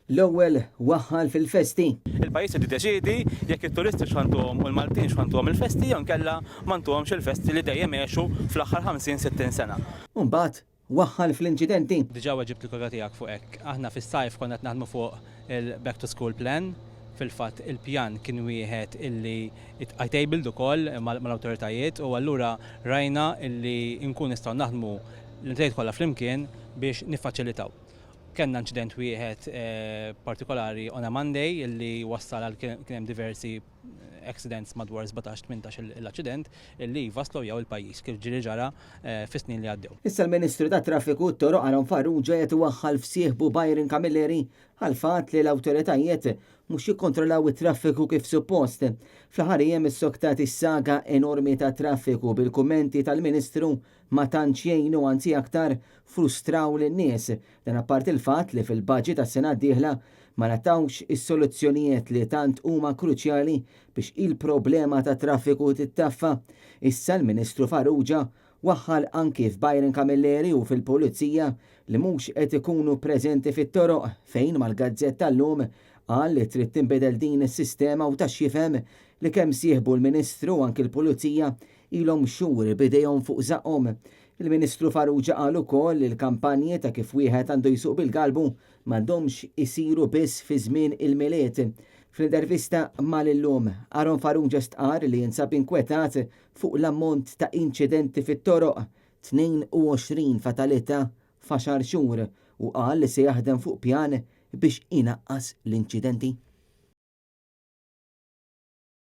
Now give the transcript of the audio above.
L-ewwel waħħal fil-festi. Il-pajjiż qed jiddeċiedi jekk it-turisti x'għandhom u l-Maltin x'għandhom il-festi jew inkella m'għandhomx il-festi li dejjem jgħixu fl-aħħar 50-60 sena. Mbagħad waħħal fl-inċidenti. Diġà weġibt il-koga tiegħek fuq hekk. Aħna fis-sajf konna qed naħdmu fuq il-back to school plan. Fil-fatt il-pjan kien wieħed illi it-tabled ukoll mal-awtoritajiet u allura rajna illi nkun nistgħu naħdmu l-entitajiet kollha flimkien biex niffaċilitaw. Kenna inċident wieħed partikolari on a Monday illi wassal għal kien hemm diversi accidents madwar 17-18 l-accident illi waslu jew il-pajjiż kif ġiri ġara fis-snin li għaddew. Issa l-Ministru tat-Traffiku Toroq Aron Farrugia qed iwaħħal fsieħbu Byron Camilleri għal fatt li l-awtoritajiet mhux jikkontrollaw it-traffiku kif suppost. Fl-aħħar ijiem issoktat is-saga enormi ta' traffiku bil-kummenti tal-Ministru ma tantx jgħinu anzi aktar frustraw lin-nies. Dan apparti il-fatt li fil-baġit tas-sena d-dieħla ma natawx is-soluzzjonijiet li tant huma kruċjali biex il-problema ta' traffiku tittaffa. Issa l-Ministru Farrugia waħħal anki f'Byron Camilleri u fil-Pulizija li mhux qed ikunu preżenti fit-toroq fejn mal-Gazzetta tal-lum qal li trid tinbidel din is-sistema u tax jifhem li kemm sieħbu l-Ministru anki l-Pulizija ilhom xhur bidejhom fuq żaqhom. Il-Ministru Farrugia qal ukoll li l-kampanji ta' kif wieħed għandu jsuq bil-galbu m'għandhomx isiru biss fi żmien il-miliet. Fl-intervista mal-illum, Aron Farrugia stqar li jinsab inkwetat fuq l-ammont ta' inċidenti fit-toroq 22 fatalità f'għaxar xhur u qal li se jaħdem fuq pjan biex inaqqas l-inċidenti.